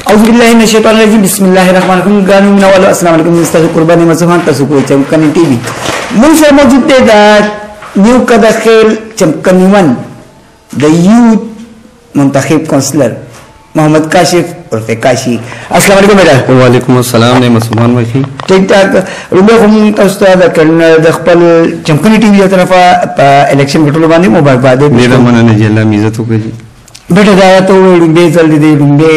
Auzubillahi minasyaitonirrajim. Bismillahirrahmanirrahim. Ganu minawal assalamualaikum Mr. Qurbani Masuhan Tasuku Chamkani TV. Musa mawjud da new kadakhil Chamkaniwan the youth muntakhib counselor Muhammad Kashif Urfe Kashi. Assalamualaikum beda. Waalaikumsalam ne Masuhan bhai. ठीक ठाक रुमे हम तस्ता द करना द खपल चमकनी टीवी की तरफ इलेक्शन घटलो बानी मुबारकबाद मेरा मन ने जेला मिजत हो गई बेटा जाया तो रुंबे जल्दी दे रुंबे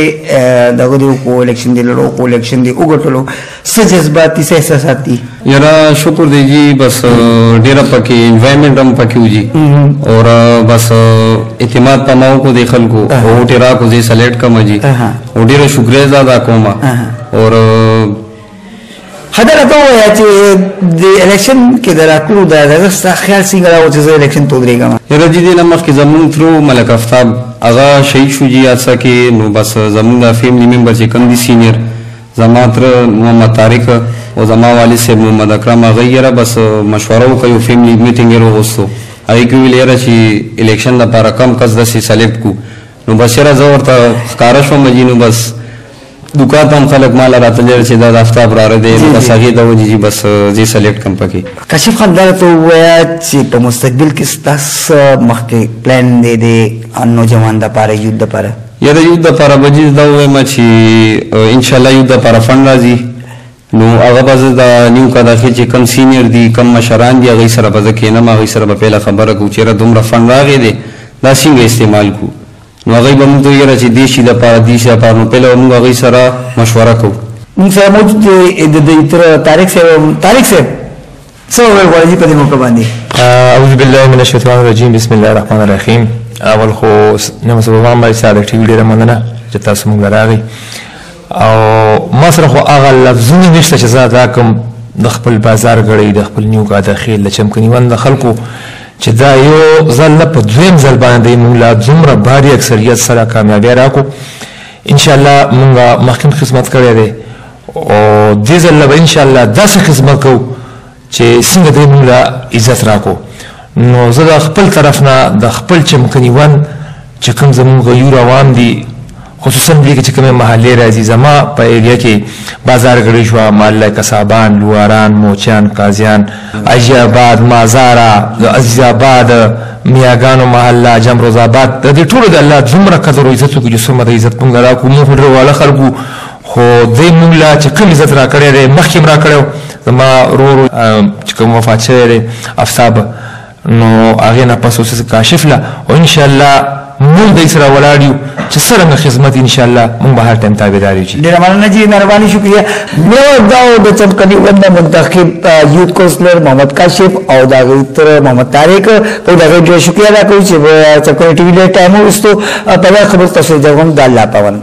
दगो दे को इलेक्शन दे लो को इलेक्शन दे उगटलो सजजबाती से एहसासाती यारा शुक्र दे जी बस डेरा पके एनवायरनमेंट हम पके जी और बस इतिमाद तमाम को देखल को वो डेरा को जे सेलेक्ट कम जी वो डेरा शुक्रिया ज्यादा कोमा और हदर तो है कि इलेक्शन के दराकू दादा ख्याल सिंगला वो जैसे इलेक्शन तो देगा यारा जी दे नमक के जमून थ्रू मलक आफ्ताब आगा शहीद शुजी आसा के नो बस जमून दा फैमिली मेंबर जे कंदी सीनियर जमात्र मोहम्मद तारिक और जमा वाली से मोहम्मद अकरम गैरा बस मशवरा को फैमिली मीटिंग रो होस्तो आई क्यू लेरा ची इलेक्शन दा पारा कम कसदा से सेलेक्ट को नो बस यारा जवरता कारश मजीनो बस दुकान हम खलक माला रात ले से दा आफ्ताब रा दे बस आगे दा जी बस जी सेलेक्ट कम पकी काशिफ खान दार तो वया ची तो मुस्तकबिल किस तास मखके प्लान दे नौजवान दा पारे युद्ध पारा यार युद्ध पारा बजी दा वे मची इंशाल्लाह युद्ध पारा फंड राजी नो आगा बज दा न्यू का दाखिल ची कम सीनियर दी कम मशरान दी गई सरा बज के नमा गई सरा पहला खबर को चेरा दुमरा फंड रागे दे दा सिंग इस्तेमाल को नो गई बम तो यार ची देशी दा पारा दिशा पारा नो पहला हम गई सरा मशवरा को मुझसे मौजूद दे इतर तारिक से सब वाली पदे मुकबानी أعوذ بالله من الشيطان الرجيم بسم الله الرحمن الرحيم أول خو نعم سبحان الله سعادة تقولي رمضان جت اسمه غراغي أو مصر خو أغلب لفظون نشته جزاء ذاكم دخل البازار غري دخل نيو قاعد خيل لشمكني وان دخلكو جدا يو زل بدويم زل باندي مولا زمرة باري أكثرية سرا كاميابي راكو إن شاء الله مونغا مخكن خدمت كري دي أو ديزل لب إن شاء الله داس خدمت كو چې څنګه دې موږ عزت راکو نو زه د خپل طرف نه د خپل چمکنیوان چې کوم زموږ یو روان دي خصوصا دې چې کومه محلې راځي زما په ایریا کې بازار غړي شو محله کسابان لواران موچان قاضیان اجیاباد مازارا عزیز آباد میاګانو محله جمروز آباد د دې ټولو د الله زمره قدر او عزت کو جسمه د عزت پنګ راکو موږ ډېر خلکو خو دې موږ لا چې کوم عزت را کړی دی مخکې را کړو زما رورو چې کوم وفات شوی دی افساب نو هغې نه پس اوس کاشف له او انشاءالله موږ د سره ولاړ یو چې څرنګه خدمت انشاءالله موږ به هر ټایم تابعدار یو ډېره مننه جی مهرباني شکریه مې دا د چمکني وند منتخب یوث کونسلر محمد کاشف او دا غیتر محمد طارق او دا غیتر شکریه ادا کوم چې چمکني ټي وی له ټایم وستو په خبر تاسو ځوان د الله پاون